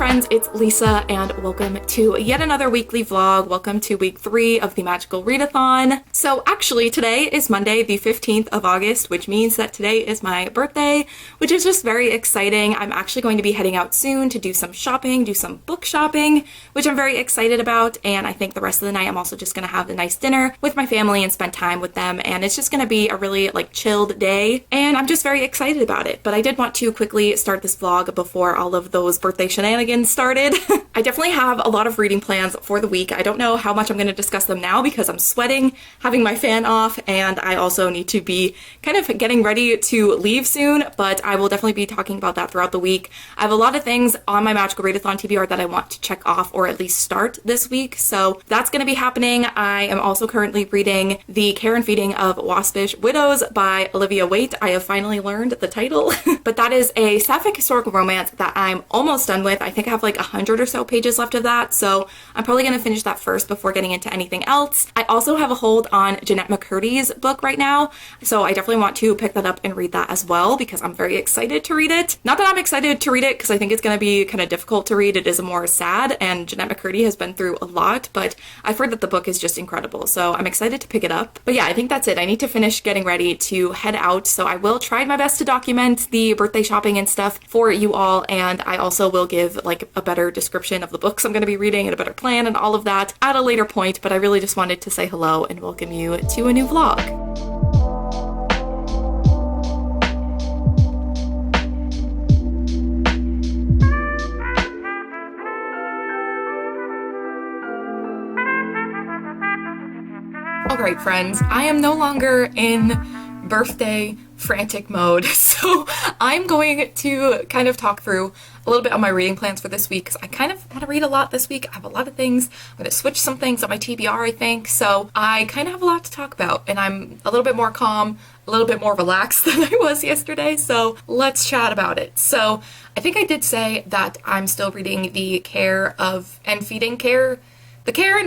friends, it's Lisa and welcome to yet another weekly vlog. Welcome to week 3 of the magical readathon. So actually today is Monday the 15th of August, which means that today is my birthday, which is just very exciting. I'm actually going to be heading out soon to do some shopping, do some book shopping, which I'm very excited about. And I think the rest of the night I'm also just going to have a nice dinner with my family and spend time with them. And it's just going to be a really chilled day. And I'm just very excited about it. But I did want to quickly start this vlog before all of those birthday shenanigans started. I definitely have a lot of reading plans for the week. I don't know how much I'm going to discuss them now because I'm sweating, having my fan off, and I also need to be kind of getting ready to leave soon, but I will definitely be talking about that throughout the week. I have a lot of things on my magical readathon TBR that I want to check off or at least start this week, so that's going to be happening. I am also currently reading The Care and Feeding of Waspish Widows by Olivia Waite. I have finally learned the title, but that is a sapphic historical romance that I'm almost done with. I think I have 100 or so pages left of that, so I'm probably going to finish that first before getting into anything else. I also have a hold on Jeanette McCurdy's book right now, so I definitely want to pick that up and read that as well because I'm very excited to read it. Not that I'm excited to read it because I think it's going to be kind of difficult to read. It is more sad, and Jeanette McCurdy has been through a lot, but I've heard that the book is just incredible, so I'm excited to pick it up. But yeah, I think that's it. I need to finish getting ready to head out, so I will try my best to document the birthday shopping and stuff for you all, and I also will give a better description of the books I'm going to be reading and a better plan and all of that at a later point, but I really just wanted to say hello and welcome you to a new vlog. Alright friends, I am no longer in birthday frantic mode, so I'm going to kind of talk through a little bit on my reading plans for this week because I kind of want to read a lot this week. I have a lot of things. I'm going to switch some things on my TBR, I think, so I kind of have a lot to talk about, and I'm a little bit more calm, a little bit more relaxed than I was yesterday, so let's chat about it. So I think I did say that I'm still reading The Care and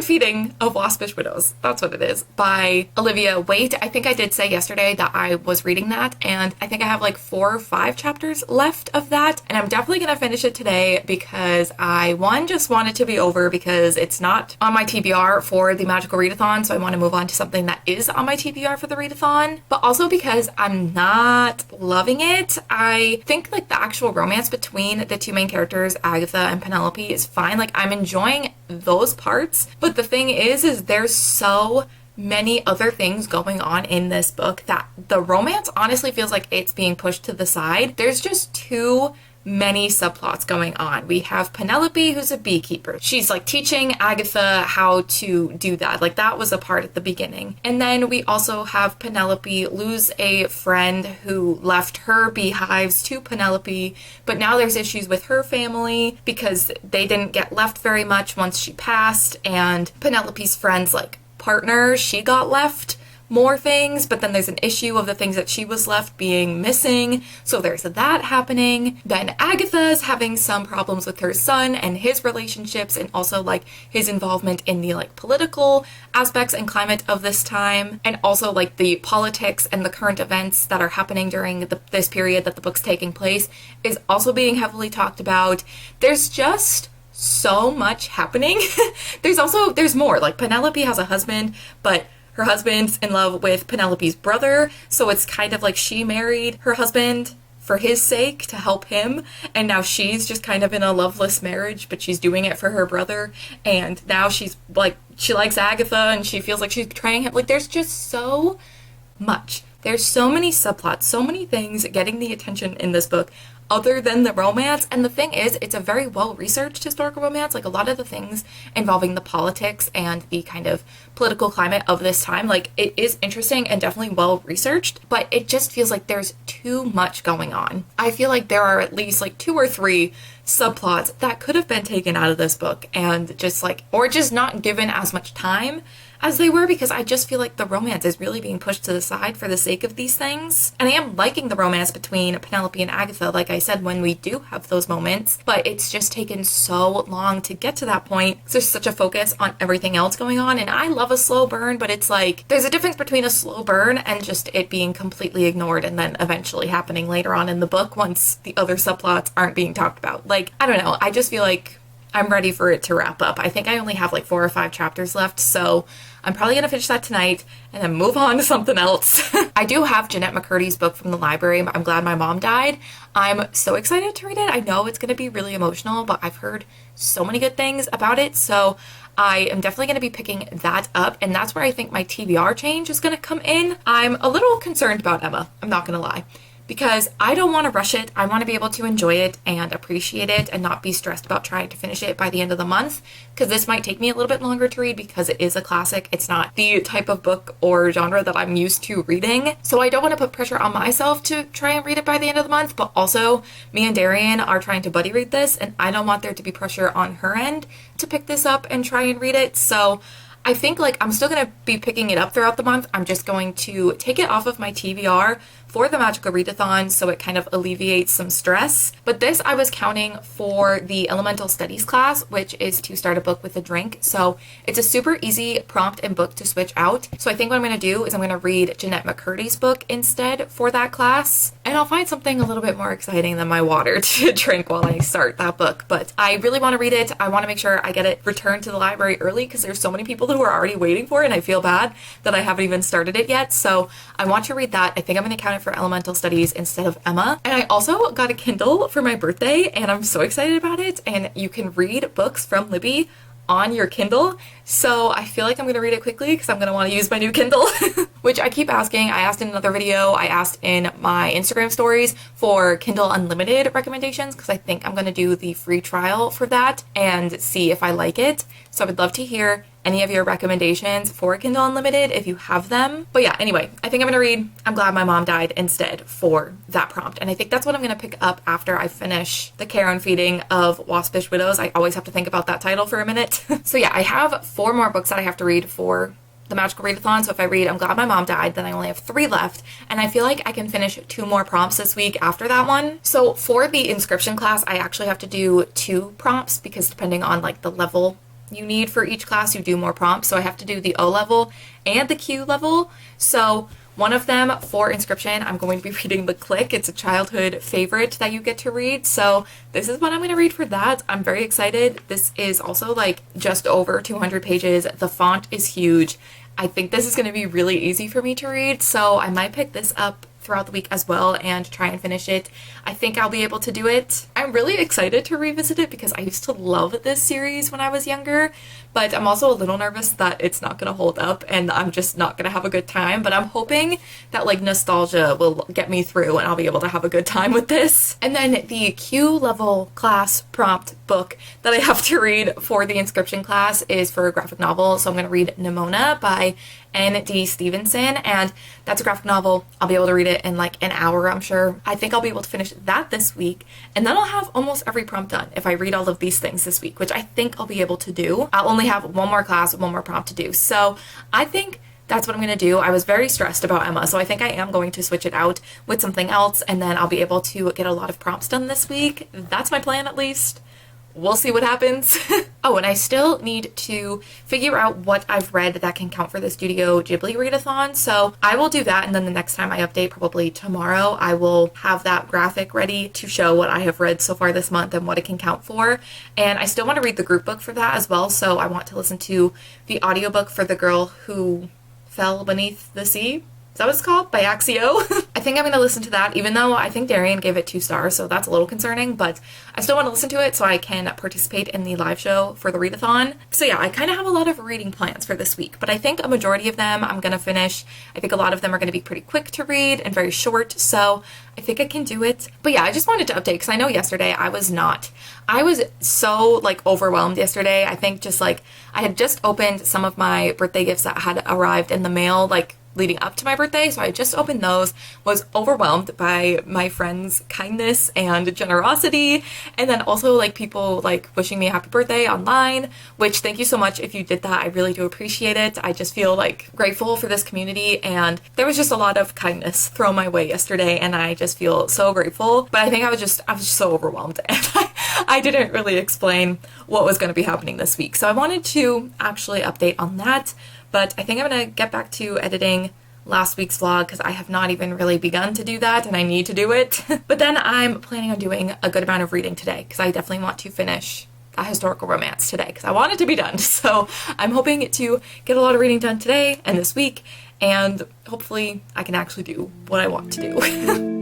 Feeding of Waspish Widows. That's what it is, by Olivia Waite. I think I did say yesterday that I was reading that, and I think I have 4 or 5 chapters left of that, and I'm definitely gonna finish it today because I, one, just want it to be over because it's not on my TBR for the magical readathon, so I want to move on to something that is on my TBR for the readathon, but also because I'm not loving it. I think the actual romance between the two main characters, Agatha and Penelope, is fine. I'm enjoying those parts. But the thing is there's so many other things going on in this book that the romance honestly feels like it's being pushed to the side. There's just too many subplots going on. We have Penelope, who's a beekeeper. She's teaching Agatha how to do that. That was a part at the beginning. And then we also have Penelope lose a friend who left her beehives to Penelope, but now there's issues with her family because they didn't get left very much once she passed, and Penelope's friend's partner, she got left more things, but then there's an issue of the things that she was left being missing, so there's that happening. Then Agatha's having some problems with her son and his relationships, and also his involvement in the political aspects and climate of this time, and also the politics and the current events that are happening during this period that the book's taking place is also being heavily talked about. There's just so much happening. there's more. Penelope has a husband, but her husband's in love with Penelope's brother, so it's kind of she married her husband for his sake to help him, and now she's just kind of in a loveless marriage, but she's doing it for her brother, and now she's she likes Agatha and she feels like she's betraying him. There's just so much. There's so many subplots, so many things getting the attention in this book other than the romance. And the thing is, it's a very well-researched historical romance. A lot of the things involving the politics and the kind of political climate of this time, it is interesting and definitely well-researched, but it just feels like there's too much going on. I feel like there are at least 2 or 3 subplots that could have been taken out of this book and just or just not given as much time as they were, because I just feel like the romance is really being pushed to the side for the sake of these things. And I am liking the romance between Penelope and Agatha, like I said, when we do have those moments, but it's just taken so long to get to that point. So there's such a focus on everything else going on, and I love a slow burn, but it's like there's a difference between a slow burn and just it being completely ignored and then eventually happening later on in the book once the other subplots aren't being talked about. Like, I don't know, I just feel like I'm ready for it to wrap up. I think I only have like 4 or 5 chapters left, so I'm probably gonna finish that tonight and then move on to something else. I do have Jeanette McCurdy's book from the library, I'm Glad My Mom Died. I'm so excited to read it. I know it's gonna be really emotional, but I've heard so many good things about it, so I am definitely going to be picking that up, and that's where I think my TBR change is going to come in. I'm a little concerned about Emma, I'm not going to lie, because I don't want to rush it. I want to be able to enjoy it and appreciate it and not be stressed about trying to finish it by the end of the month, because this might take me a little bit longer to read because it is a classic. It's not the type of book or genre that I'm used to reading. So I don't want to put pressure on myself to try and read it by the end of the month, but also me and Darian are trying to buddy read this, and I don't want there to be pressure on her end to pick this up and try and read it. So I think like I'm still going to be picking it up throughout the month. I'm just going to take it off of my TBR for the magical readathon so it kind of alleviates some stress. But this I was counting for the elemental studies class, which is to start a book with a drink. So it's a super easy prompt and book to switch out. So I think what I'm going to do is I'm going to read Jeanette McCurdy's book instead for that class, and I'll find something a little bit more exciting than my water to drink while I start that book. But I really want to read it. I want to make sure I get it returned to the library early because there's so many people who are already waiting for it, and I feel bad that I haven't even started it yet. So I want to read that. I think I'm going to count it for elemental studies instead of Emma. And I also got a Kindle for my birthday, and I'm so excited about it. And you can read books from Libby on your Kindle, so I feel like I'm gonna read it quickly because I'm gonna want to use my new Kindle. Which I keep asking. I asked in another video, I asked in my Instagram stories for Kindle Unlimited recommendations because I think I'm gonna do the free trial for that and see if I like it. So I would love to hear any of your recommendations for Kindle Unlimited if you have them. But yeah, anyway, I think I'm gonna read I'm Glad My Mom Died instead for that prompt. And I think that's what I'm gonna pick up after I finish The Care and Feeding of Waspish Widows. I always have to think about that title for a minute. So yeah, I have 4 more books that I have to read for the magical readathon. So if I read I'm Glad My Mom Died, then I only have 3 left, and I feel like I can finish 2 more prompts this week after that one. So for the inscription class, I actually have to do 2 prompts because depending on like the level you need for each class, you do more prompts. So I have to do the O level and the Q level. So one of them for inscription, I'm going to be reading The Click. It's a childhood favorite that you get to read. So this is what I'm going to read for that. I'm very excited. This is also like just over 200 pages. The font is huge. I think this is going to be really easy for me to read. So I might pick this up throughout the week as well and try and finish it. I think I'll be able to do it. I'm really excited to revisit it because I used to love this series when I was younger, but I'm also a little nervous that it's not going to hold up and I'm just not going to have a good time, but I'm hoping that like nostalgia will get me through and I'll be able to have a good time with this. And then the Q level class prompt book that I have to read for the inscription class is for a graphic novel. So I'm going to read Nimona by N.D. Stevenson, and that's a graphic novel. I'll be able to read it in like an hour, I'm sure. I think I'll be able to finish that this week, and then I'll have almost every prompt done if I read all of these things this week, which I think I'll be able to do. I'll only have 1 more class, 1 more prompt to do. So I think that's what I'm going to do. I was very stressed about Emma, so I think I am going to switch it out with something else, and then I'll be able to get a lot of prompts done this week. That's my plan, at least. We'll see what happens. Oh, and I still need to figure out what I've read that can count for the Studio Ghibli readathon. So I will do that, and then the next time I update, probably tomorrow, I will have that graphic ready to show what I have read so far this month and what it can count for. And I still want to read the group book for that as well. So I want to listen to the audiobook for The Girl Who Fell Beneath the Sea. Is that what it's called? By Axio? I think I'm going to listen to that, even though I think Darian gave it 2 stars, so that's a little concerning, but I still want to listen to it so I can participate in the live show for the readathon. So yeah, I kind of have a lot of reading plans for this week, but I think a majority of them I'm going to finish. I think a lot of them are going to be pretty quick to read and very short, so I think I can do it. But yeah, I just wanted to update because I know yesterday I was so like overwhelmed yesterday. I think just like I had just opened some of my birthday gifts that had arrived in the mail like leading up to my birthday. So I just opened those, was overwhelmed by my friends' kindness and generosity. And then also like people like wishing me a happy birthday online, which thank you so much if you did that. I really do appreciate it. I just feel like grateful for this community, and there was just a lot of kindness thrown my way yesterday, and I just feel so grateful. But I think I was just so overwhelmed, and I didn't really explain what was going to be happening this week. So I wanted to actually update on that, but I think I'm going to get back to editing last week's vlog because I have not even really begun to do that, and I need to do it. But then I'm planning on doing a good amount of reading today because I definitely want to finish a historical romance today because I want it to be done. So I'm hoping to get a lot of reading done today and this week, and hopefully I can actually do what I want to do.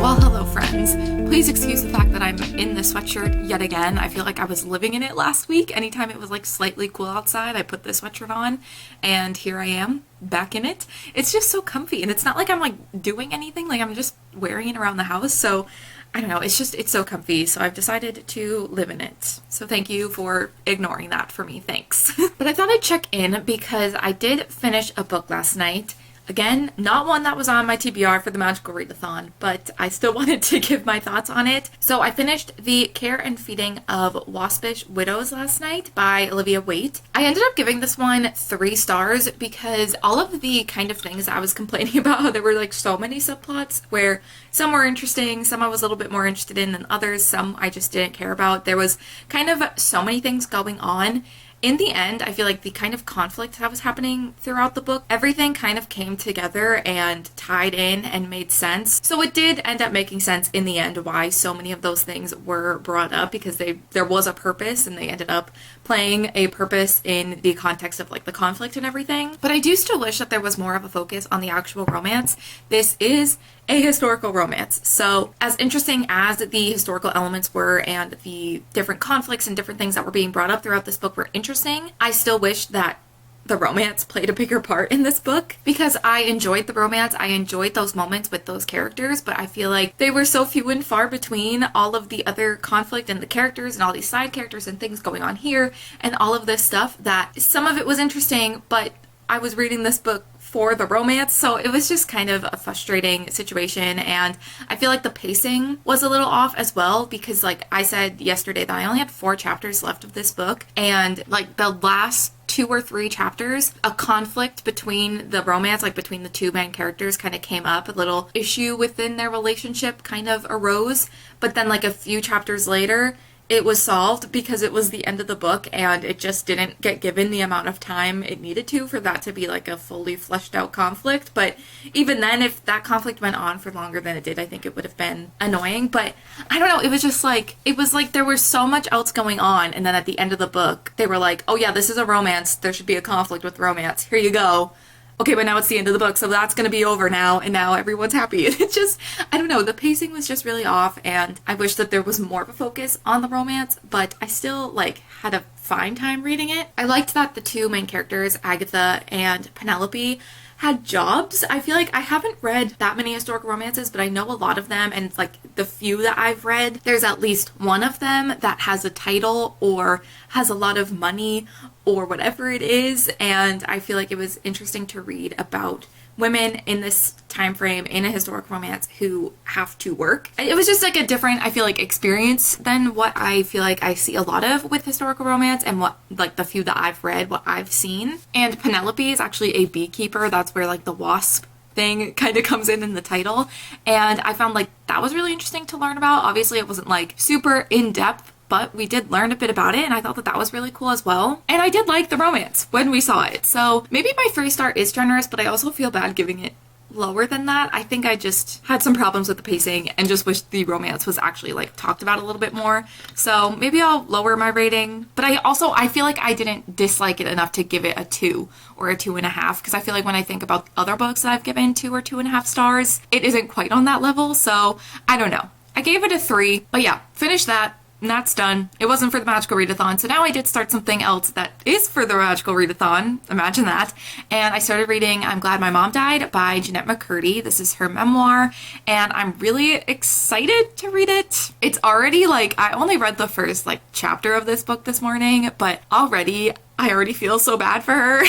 Well, hello friends. Please excuse the fact that I'm in this sweatshirt yet again. I feel like I was living in it last week. Anytime it was like slightly cool outside, I put this sweatshirt on, and here I am back in it. It's just so comfy, and it's not like I'm like doing anything, like I'm just wearing it around the house. So I don't know, it's so comfy, so I've decided to live in it. So thank you for ignoring that for me, thanks. But I thought I'd check in because I did finish a book last night. Again, not one that was on my TBR for the Magical Readathon, but I still wanted to give my thoughts on it. So I finished The Care and Feeding of Waspish Widows last night by Olivia Waite. I ended up giving this one 3 stars because all of the kind of things I was complaining about, how there were like so many subplots where some were interesting, some I was a little bit more interested in than others, some I just didn't care about. There was kind of so many things going on. In the end, I feel like the kind of conflict that was happening throughout the book, everything kind of came together and tied in and made sense. So it did end up making sense in the end why so many of those things were brought up, because there was a purpose and they ended up playing a purpose in the context of like the conflict and everything. But I do still wish that there was more of a focus on the actual romance. This is a historical romance. So as interesting as the historical elements were and the different conflicts and different things that were being brought up throughout this book were interesting, I still wish that the romance played a bigger part in this book, because I enjoyed the romance. I enjoyed those moments with those characters, but I feel like they were so few and far between all of the other conflict and the characters and all these side characters and things going on here and all of this stuff that some of it was interesting, but I was reading this book for the romance, so it was just kind of a frustrating situation. And I feel like the pacing was a little off as well, because like I said yesterday that I only had 4 chapters left of this book, and like the last 2 or 3 chapters, a conflict between the romance, like between the 2 main characters, kind of came up. A little issue within their relationship kind of arose, but then like a few chapters later it was solved because it was the end of the book and it just didn't get given the amount of time it needed to for that to be like a fully fleshed out conflict. But even then, if that conflict went on for longer than it did, I think it would have been annoying. But I don't know, it was just like, it was like there was so much else going on, and then at the end of the book they were like, oh yeah, this is a romance, there should be a conflict with romance, here you go. Okay, but now it's the end of the book, so that's gonna be over now, and now everyone's happy. It's just, I don't know, the pacing was just really off, and I wish that there was more of a focus on the romance, but I still, like, had a fine time reading it. I liked that the 2 main characters, Agatha and Penelope, had jobs. I feel like I haven't read that many historical romances, but I know a lot of them, and like the few that I've read, there's at least one of them that has a title or has a lot of money or whatever it is. And I feel like it was interesting to read about women in this time frame in a historic romance who have to work. It was just like a different, I feel like, experience than what I feel like I see a lot of with historical romance, and what, like, the few that I've read, what I've seen. And Penelope is actually a beekeeper. That's where like the wasp thing kind of comes in the title, and I found like that was really interesting to learn about. Obviously it wasn't like super in-depth, but we did learn a bit about it, and I thought that that was really cool as well. And I did like the romance when we saw it. So maybe my 3-star is generous, but I also feel bad giving it lower than that. I think I just had some problems with the pacing and just wish the romance was actually like talked about a little bit more. So maybe I'll lower my rating, but I feel like I didn't dislike it enough to give it a 2 or a 2.5, because I feel like when I think about other books that I've given 2 or 2.5 stars, it isn't quite on that level. So I don't know. I gave it a 3, but yeah, finished that. And that's done. It wasn't for the Magical Readathon, so now I did start something else that is for the Magical Readathon. Imagine that. And I started reading I'm Glad My Mom Died by Jeanette McCurdy. This is her memoir, and I'm really excited to read it. It's already like, I only read the first like chapter of this book this morning, but I already feel so bad for her.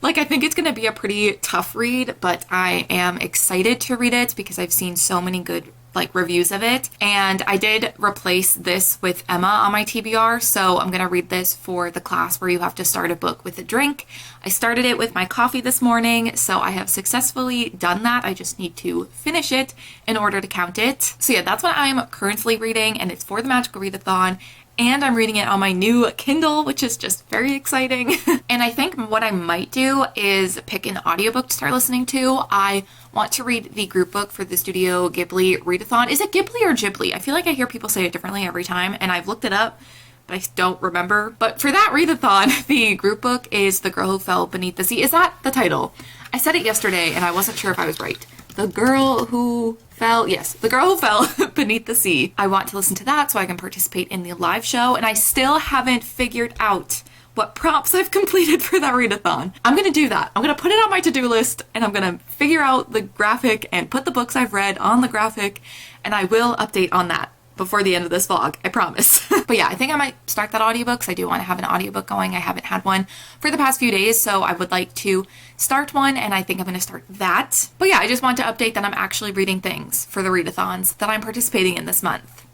Like, I think it's gonna be a pretty tough read, but I am excited to read it because I've seen so many good like reviews of it. And I did replace this with Emma on my TBR, so I'm gonna read this for the class where you have to start a book with a drink. I started it with my coffee this morning, so I have successfully done that. I just need to finish it in order to count it. So yeah, that's what I'm currently reading, and it's for the Magical Readathon. And I'm reading it on my new Kindle, which is just very exciting. And I think what I might do is pick an audiobook to start listening to. I want to read the group book for the Studio Ghibli readathon. Is it Ghibli or Ghibli? I feel like I hear people say it differently every time, and I've looked it up, but I don't remember. But for that readathon, the group book is The Girl Who Fell Beneath the Sea. Is that the title? I said it yesterday, and I wasn't sure if I was right. The Girl Who Fell, yes, The Girl Who Fell Beneath the Sea. I want to listen to that so I can participate in the live show, and I still haven't figured out what prompts I've completed for that readathon. I'm gonna do that. I'm gonna put it on my to-do list, and I'm gonna figure out the graphic and put the books I've read on the graphic, and I will update on that before the end of this vlog, I promise. But yeah, I think I might start that audiobook, because I do want to have an audiobook going. I haven't had one for the past few days, so I would like to start one, and I think I'm going to start that. But yeah, I just want to update that I'm actually reading things for the readathons that I'm participating in this month.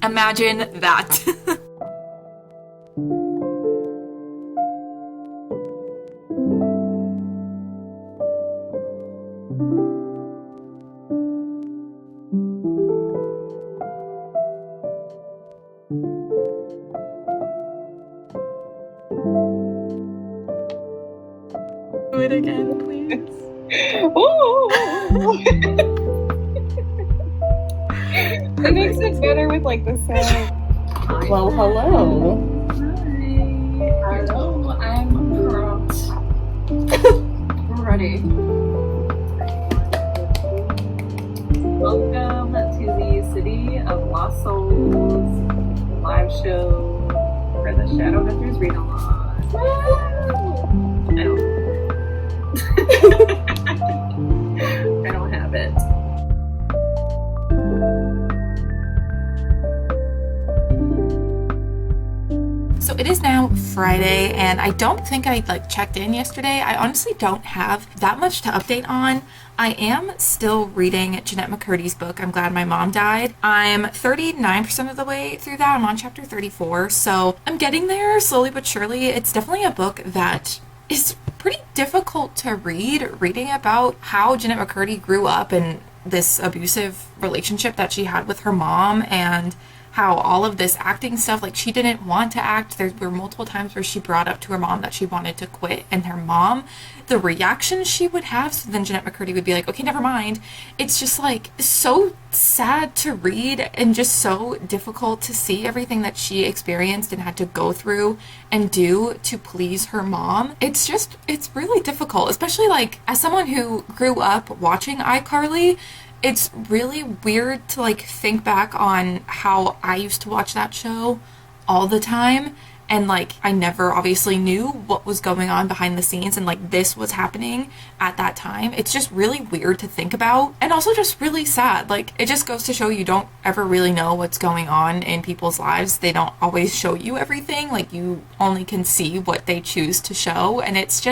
Imagine that. Do it again, please. It makes it better with like the sound. Well, hello. Hi. Hello, I'm prompt. We're ready. Welcome to the City of Lost Souls live show for the Shadowhunters read-along. I don't have it. So it is now Friday, and I don't think I checked in yesterday. I honestly don't have that much to update on. I am still reading Jeanette McCurdy's book, I'm Glad My Mom Died. I'm 39% of the way through that. I'm on chapter 34, so I'm getting there slowly but surely. It's definitely a book that is pretty difficult to reading about how Jeanette McCurdy grew up in this abusive relationship that she had with her mom, and how all of this acting stuff, like, she didn't want to act. There were multiple times where she brought up to her mom that she wanted to quit, and her mom, the reaction she would have, so then Jeanette McCurdy would be like, okay, never mind. It's just like so sad to read, and just so difficult to see everything that she experienced and had to go through and do to please her mom. It's really difficult, especially like as someone who grew up watching iCarly. It's really weird to think back on how I used to watch that show all the time, And like, I never obviously knew what was going on behind the scenes, and like, this was happening at that time. It's just really weird to think about, and also just really sad. Like, it just goes to show you don't ever really know what's going on in people's lives. They don't always show you everything. Like, you only can see what they choose to show, and it's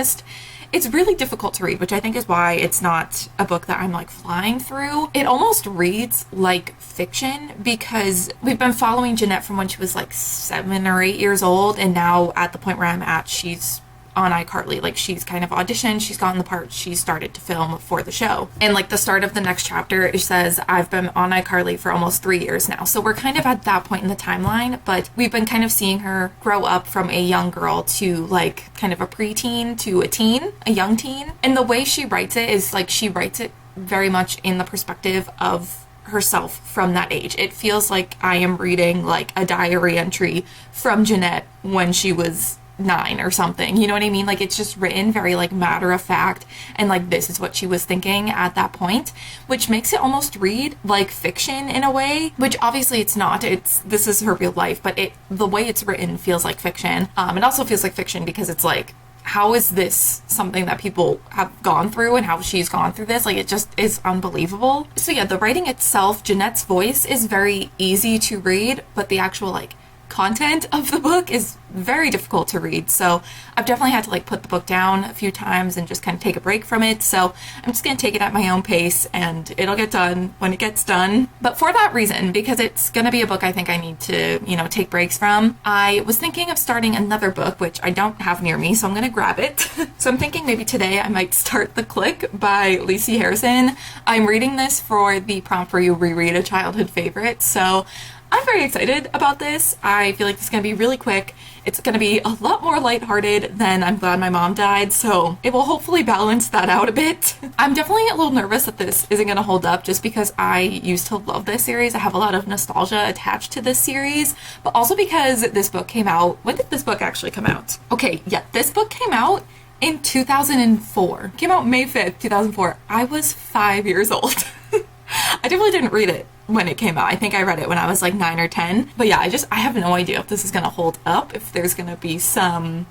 really difficult to read, which I think is why it's not a book that I'm like flying through. It almost reads like fiction because we've been following Jeanette from when she was like 7 or 8 years old, and now at the point where I'm at, she's on iCarly. Like, she's kind of auditioned, she's gotten the part, she started to film for the show. And like, the start of the next chapter, it says, I've been on iCarly for almost 3 years now. So we're kind of at that point in the timeline, but we've been kind of seeing her grow up from a young girl to like kind of a preteen to a teen, a young teen. And the way she writes it is like, she writes it very much in the perspective of herself from that age. It feels like I am reading like a diary entry from Jeanette when she was 9 or something, you know what I mean? Like, it's just written very like matter of fact, and like, this is what she was thinking at that point, which makes it almost read like fiction in a way, which obviously it's not. This is her real life, but the way it's written feels like fiction. It also feels like fiction because it's like, how is this something that people have gone through, and how she's gone through this? Like, it just is unbelievable. So yeah, the writing itself, Jeanette's voice is very easy to read, but the actual like content of the book is very difficult to read. So I've definitely had to like put the book down a few times and just kind of take a break from it. So I'm just going to take it at my own pace, and it'll get done when it gets done. But for that reason, because it's going to be a book I think I need to, take breaks from, I was thinking of starting another book, which I don't have near me, so I'm going to grab it. So I'm thinking maybe today I might start The Click by Lacey Harrison. I'm reading this for the Prompt for You Reread a Childhood Favorite. So I'm very excited about this. I feel like it's going to be really quick. It's going to be a lot more lighthearted than I'm Glad My Mom Died, so it will hopefully balance that out a bit. I'm definitely a little nervous that this isn't going to hold up, just because I used to love this series. I have a lot of nostalgia attached to this series, but also because this book came out. When did this book actually come out? Okay, yeah, this book came out in 2004. It came out May 5th, 2004. I was 5 years old. I definitely didn't read it when it came out. I think I read it when I was like 9 or 10. But yeah, I have no idea if this is gonna hold up, if there's gonna be some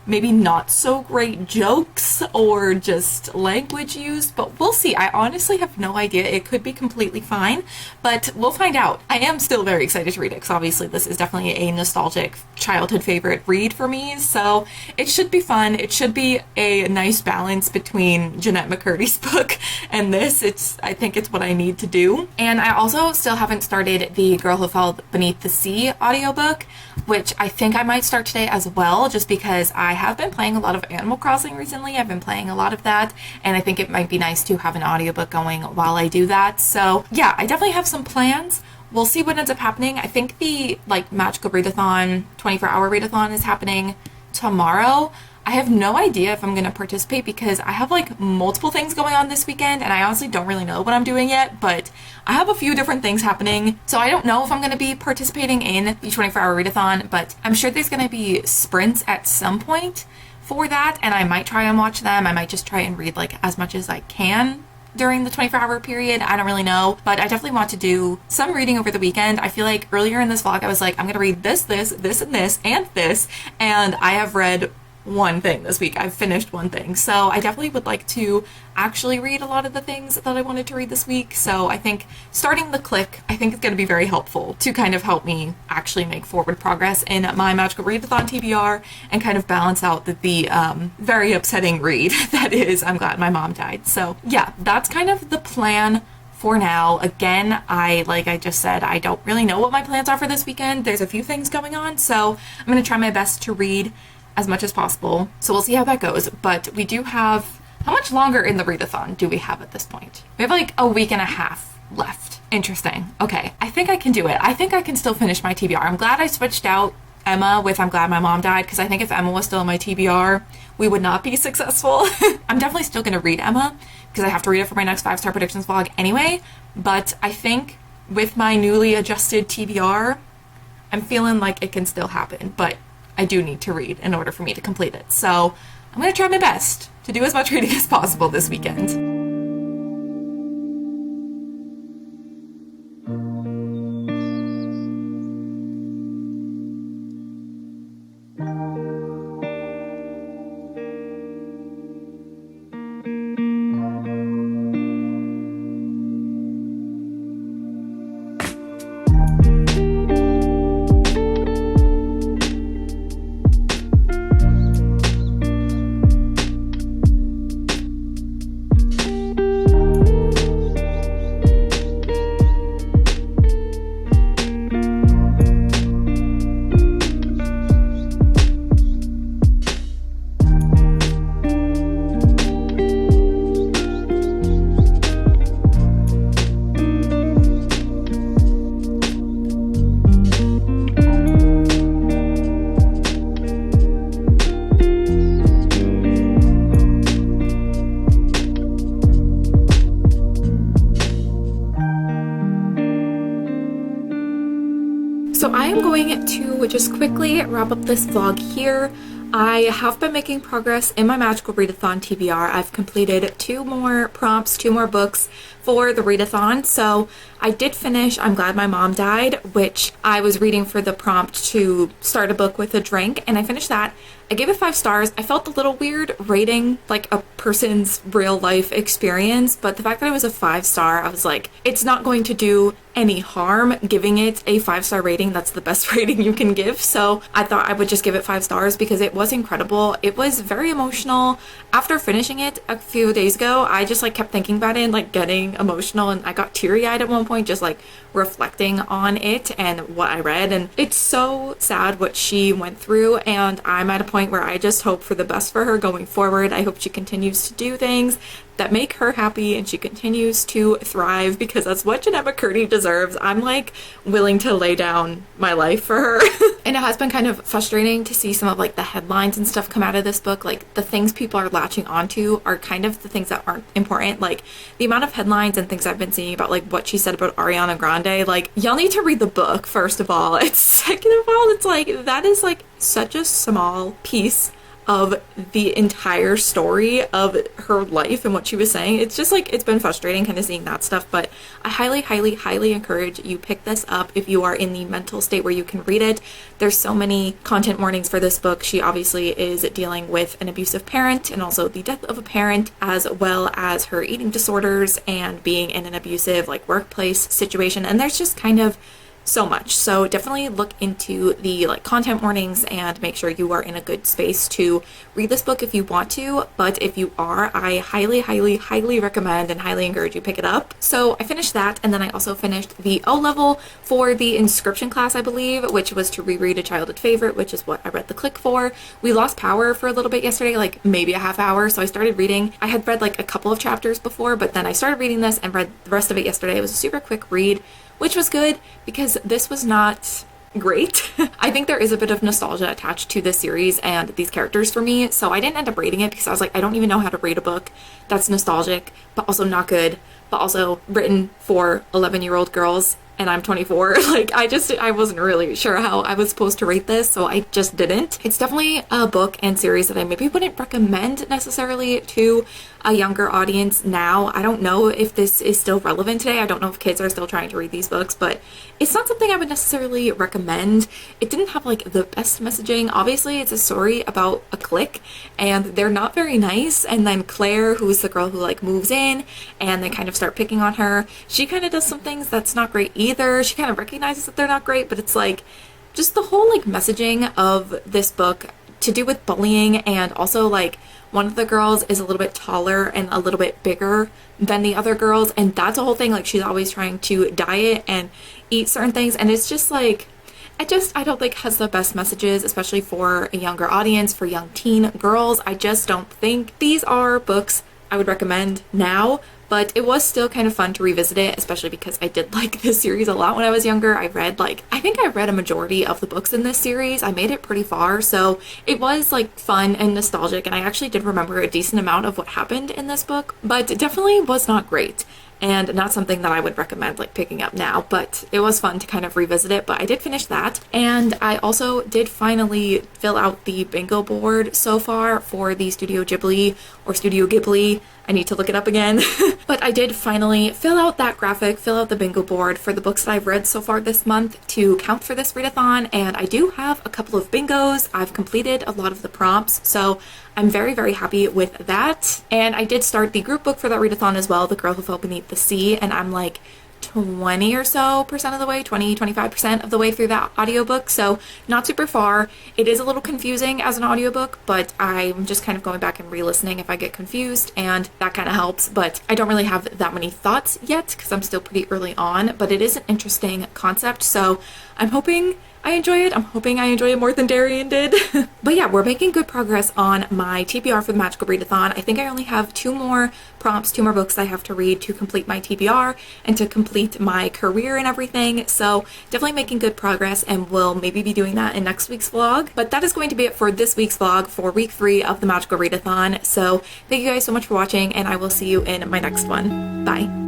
maybe not so great jokes or just language used, but we'll see. I honestly have no idea. It could be completely fine, but we'll find out. I am still very excited to read it because obviously this is definitely a nostalgic childhood favorite read for me, so it should be fun. It should be a nice balance between Jeanette McCurdy's book and this. I think it's what I need to do. And I also still haven't started The Girl Who Fell Beneath the Sea audiobook, which I think I might start today as well, just because I have been playing a lot of Animal Crossing recently. I've been playing a lot of that, and I think it might be nice to have an audiobook going while I do that. So yeah, I definitely have some plans. We'll see what ends up happening. I think the magical readathon, 24-hour readathon is happening tomorrow. I have no idea if I'm going to participate because I have multiple things going on this weekend, and I honestly don't really know what I'm doing yet, but I have a few different things happening. So I don't know if I'm going to be participating in the 24-hour readathon, but I'm sure there's going to be sprints at some point for that, and I might try and watch them. I might just try and read as much as I can during the 24-hour period. I don't really know, but I definitely want to do some reading over the weekend. I feel like earlier in this vlog I was like, I'm going to read this, and this, and this, and I have read one thing this week. I've finished one thing. So I definitely would like to actually read a lot of the things that I wanted to read this week. So I think starting The Click, I think it's going to be very helpful to kind of help me actually make forward progress in my magical readathon TBR and kind of balance out the very upsetting read that is I'm Glad My Mom Died. So yeah, that's kind of the plan for now. Again, like I just said, I don't really know what my plans are for this weekend. There's a few things going on, so I'm going to try my best to read as much as possible. So we'll see how that goes. But we do have, how much longer in the readathon do we have at this point? We have a week and a half left. Interesting. Okay, I think I can do it. I think I can still finish my TBR. I'm glad I switched out Emma with I'm Glad My Mom Died, because I think if Emma was still in my TBR, we would not be successful. I'm definitely still going to read Emma, because I have to read it for my next 5-star predictions vlog anyway, but I think with my newly adjusted TBR, I'm feeling like it can still happen, but I do need to read in order for me to complete it. So I'm going to try my best to do as much reading as possible this weekend. So I am going to just quickly wrap up this vlog here. I have been making progress in my magical readathon TBR. I've completed 2 more prompts, 2 more books for the readathon. So I did finish I'm Glad My Mom Died, which I was reading for the prompt to start a book with a drink, and I finished that. I gave it 5 stars. I felt a little weird rating like a person's real life experience, but the fact that it was a 5-star, I was like, it's not going to do any harm giving it a 5-star rating. That's the best rating you can give. So I thought I would just give it 5 stars because it was incredible. It was very emotional. After finishing it a few days ago, I just like kept thinking about it and like getting emotional, and I got teary-eyed at one point just like reflecting on it and what I read. And it's so sad what she went through, and I'm at a point where I just hope for the best for her going forward. I hope she continues to do things that make her happy and she continues to thrive, because that's what Jeanette McCurdy deserves. I'm like willing to lay down my life for her. And it has been kind of frustrating to see some of like the headlines and stuff come out of this book. Like the things people are latching onto are kind of the things that aren't important. Like the amount of headlines and things I've been seeing about like what she said about Ariana Grande, like y'all need to read the book first of all. It's second of all, it's like that is like such a small piece of the entire story of her life and what she was saying. It's just like, it's been frustrating kind of seeing that stuff, but I highly encourage you pick this up if you are in the mental state where you can read it. There's so many content warnings for this book. She obviously is dealing with an abusive parent and also the death of a parent, as well as her eating disorders and being in an abusive like workplace situation, and there's just kind of so much. So definitely look into the like content warnings and make sure you are in a good space to read this book if you want to. But if you are, I highly recommend and highly encourage you pick it up. So I finished that, and then I also finished the O level for the inscription class, I believe, which was to reread a childhood favorite, which is what I read the click for. We lost power for a little bit yesterday, like maybe a half hour, so I started reading. I had read like a couple of chapters before, but then I started reading this and read the rest of it yesterday. It was a super quick read, which was good because this was not great. I think there is a bit of nostalgia attached to this series and these characters for me, so I didn't end up rating it because I was like, I don't even know how to rate a book that's nostalgic, but also not good, but also written for 11-year-old girls, and I'm 24. Like, I wasn't really sure how I was supposed to rate this, so I just didn't. It's definitely a book and series that I maybe wouldn't recommend necessarily to a younger audience now. I don't know if this is still relevant today. I don't know if kids are still trying to read these books, but it's not something I would necessarily recommend. It didn't have like the best messaging. Obviously, it's a story about a clique and they're not very nice, and then Claire, who is the girl who like moves in and they kind of start picking on her, she kind of does some things that's not great either. She kind of recognizes that they're not great, but it's like just the whole like messaging of this book to do with bullying, and also like one of the girls is a little bit taller and a little bit bigger than the other girls, and that's a whole thing. Like, she's always trying to diet and eat certain things, and it's just like, I don't think has the best messages, especially for a younger audience, for young teen girls. I just don't think these are books I would recommend now, but it was still kind of fun to revisit it, especially because I did like this series a lot when I was younger. I think I read a majority of the books in this series. I made it pretty far, so it was like fun and nostalgic, and I actually did remember a decent amount of what happened in this book, but it definitely was not great and not something that I would recommend like picking up now, but it was fun to kind of revisit it. But I did finish that, and I also did finally fill out the bingo board so far for the Studio Ghibli. I need to look it up again. But I did finally fill out the bingo board for the books that I've read so far this month to count for this readathon, and I do have a couple of bingos. I've completed a lot of the prompts, so I'm very happy with that. And I did start the group book for that readathon as well, The Girl Who Fell Beneath the Sea, and I'm like 20 or so percent of the way, 25% of the way through that audiobook, so not super far. It is a little confusing as an audiobook, but I'm just kind of going back and re-listening if I get confused, and that kind of helps. But I don't really have that many thoughts yet because I'm still pretty early on, but it is an interesting concept, so I'm hoping I enjoy it. I'm hoping I enjoy it more than Darian did. But yeah, we're making good progress on my TBR for the Magical Readathon. I think I only have 2 more prompts, 2 more books I have to read to complete my TBR and to complete my career and everything. So definitely making good progress, and we'll maybe be doing that in next week's vlog. But that is going to be it for this week's vlog for week 3 of the Magical Readathon. So thank you guys so much for watching, and I will see you in my next one. Bye.